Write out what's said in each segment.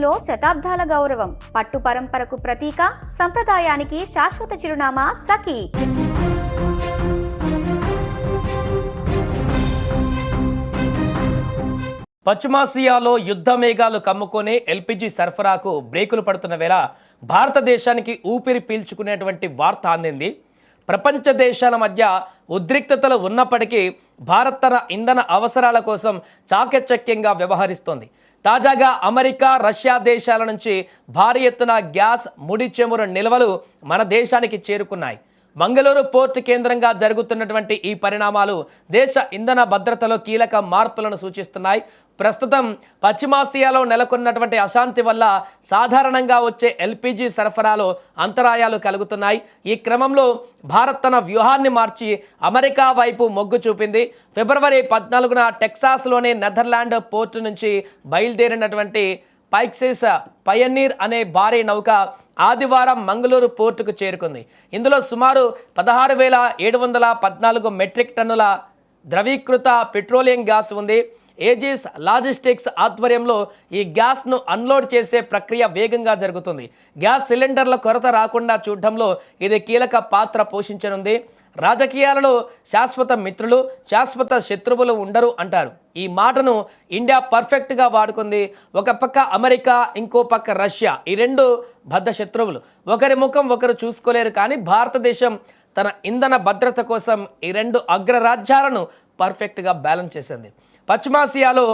మనసులో శతాబ్దాల గౌరవం, పట్టు పరంపరకు ప్రతీక, సంప్రదాయానికి శాశ్వత చిరునామా సఖీ. పశ్చిమాసియాలో యుద్ధ మేఘాలు కమ్ముకొని ఎల్పిజి సరఫరాకు బ్రేకులు పడుతున్న వేళ భారతదేశానికి ఊపిరి పీల్చుకునేటువంటి వార్త అందింది. ప్రపంచ దేశాల మధ్య ఉద్రిక్తతలు ఉన్నప్పటికీ భారత్ తన ఇంధన అవసరాల కోసం చాకచక్యంగా వ్యవహరిస్తోంది. తాజాగా అమెరికా, రష్యా దేశాల నుంచి భారీ ఎత్తున గ్యాస్, ముడి చమురు నిల్వలు మన దేశానికి చేరుకున్నాయి. మంగళూరు పోర్టు కేంద్రంగా జరుగుతున్నటువంటి ఈ పరిణామాలు దేశ ఇంధన భద్రతలో కీలక మార్పులను సూచిస్తున్నాయి. ప్రస్తుతం పశ్చిమాసియాలో నెలకొన్నటువంటి అశాంతి వల్ల సాధారణంగా వచ్చే ఎల్పిజి సరఫరాలో అంతరాయాలు కలుగుతున్నాయి. ఈ క్రమంలో భారత్ తన వ్యూహాన్ని మార్చి అమెరికా వైపు మొగ్గు చూపింది. ఫిబ్రవరి 14న టెక్సాస్లోని నెదర్లాండ్ పోర్టు నుంచి బయలుదేరినటువంటి పైక్సిస్ పయనీర్ అనే భారీ నౌక ఆదివారం మంగళూరు పోర్టుకు చేరుకుంది. ఇందులో సుమారు 16,714 మెట్రిక్ టన్నుల ద్రవీకృత పెట్రోలియం గ్యాస్ ఉంది. ఏజిస్ లాజిస్టిక్స్ ఆధ్వర్యంలో ఈ గ్యాస్ను అన్లోడ్ చేసే ప్రక్రియ వేగంగా జరుగుతుంది. గ్యాస్ సిలిండర్ల కొరత రాకుండా చూడడంలో ఇది కీలక పాత్ర పోషించనుంది. రాజకీయాలలో శాశ్వత మిత్రులు, శాశ్వత శత్రువులు ఉండరు అంటారు. ఈ మాటను ఇండియా పర్ఫెక్ట్గా వాడుకుంది. ఒక పక్క అమెరికా, ఇంకో పక్క రష్యా, ఈ రెండు బద్ధ శత్రువులు. ఒకరి ముఖం ఒకరు చూసుకోలేరు. కానీ భారతదేశం తన ఇంధన భద్రత కోసం ఈ రెండు అగ్రరాజ్యాలను పర్ఫెక్ట్గా బ్యాలెన్స్ చేసింది. పశ్చిమాసియాలో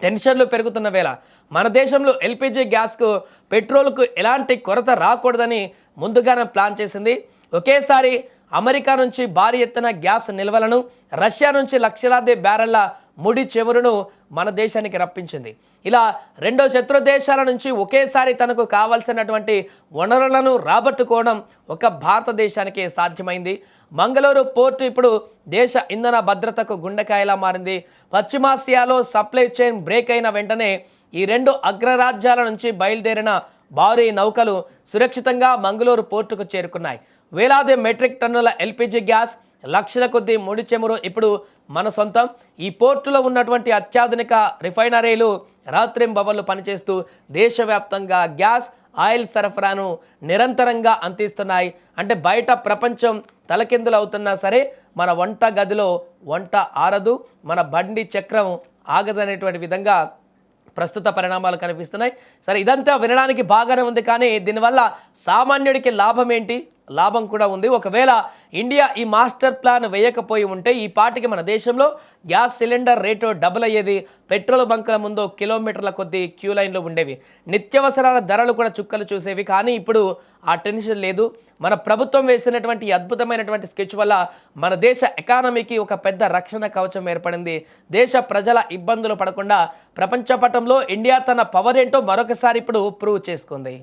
టెన్షన్లు పెరుగుతున్న వేళ మన దేశంలో ఎల్పిజి గ్యాస్కు, పెట్రోల్కు ఎలాంటి కొరత రాకూడదని ముందుగానే ప్లాన్ చేసింది. ఒకేసారి అమెరికా నుంచి భారీ ఎత్తున గ్యాస్ నిల్వలను, రష్యా నుంచి లక్షలాది బ్యారెళ్ల ముడి చమురును మన దేశానికి రప్పించింది. ఇలా రెండో శత్రు దేశాల నుంచి ఒకేసారి తనకు కావాల్సినటువంటి వనరులను రాబట్టుకోవడం ఒక భారతదేశానికే సాధ్యమైంది. మంగళూరు పోర్టు ఇప్పుడు దేశ ఇంధన భద్రతకు గుండెకాయలా మారింది. పశ్చిమాసియాలో సప్లై చైన్ బ్రేక్ అయిన వెంటనే ఈ రెండు అగ్రరాజ్యాల నుంచి బయలుదేరిన భారీ నౌకలు సురక్షితంగా మంగళూరు పోర్టుకు చేరుకున్నాయి. వేలాది మెట్రిక్ టన్నుల ఎల్పిజి గ్యాస్, లక్షల కొద్ది ముడి చమురు ఇప్పుడు మన సొంతం. ఈ పోర్టులో ఉన్నటువంటి అత్యాధునిక రిఫైనరీలు రాత్రింబవళ్లు పనిచేస్తూ దేశవ్యాప్తంగా గ్యాస్, ఆయిల్ సరఫరాను నిరంతరంగా అందిస్తున్నాయి. అంటే బయట ప్రపంచం తలకిందులు అవుతున్నా సరే మన వంట గదిలో వంట ఆరదు, మన బండి చక్రం ఆగదనేటువంటి విధంగా ప్రస్తుత పరిణామాలు కనిపిస్తున్నాయి. సరే, ఇదంతా వినడానికి బాగానే ఉంది. కానీ దీనివల్ల సామాన్యుడికి లాభం ఏంటి? లాభం కూడా ఉంది. ఒకవేళ ఇండియా ఈ మాస్టర్ ప్లాన్ వేయకపోయి ఉంటే ఈ పాటికి మన దేశంలో గ్యాస్ సిలిండర్ రేటు డబుల్ అయ్యేది. పెట్రోల్ బంకుల ముందు కిలోమీటర్ల కొద్ది క్యూ లైన్లు ఉండేవి. నిత్యావసరాల ధరలు కూడా చుక్కలు చూసేవి. కానీ ఇప్పుడు ఆ టెన్షన్ లేదు. మన ప్రభుత్వం వేసినటువంటి అద్భుతమైనటువంటి స్కెచ్ వల్ల మన దేశ ఎకానమీకి ఒక పెద్ద రక్షణ కవచం ఏర్పడింది. దేశ ప్రజల ఇబ్బందులు పడకుండా ప్రపంచ పటంలో ఇండియా తన పవర్ ఏంటో మరొకసారి ఇప్పుడు ప్రూవ్ చేసుకుంది.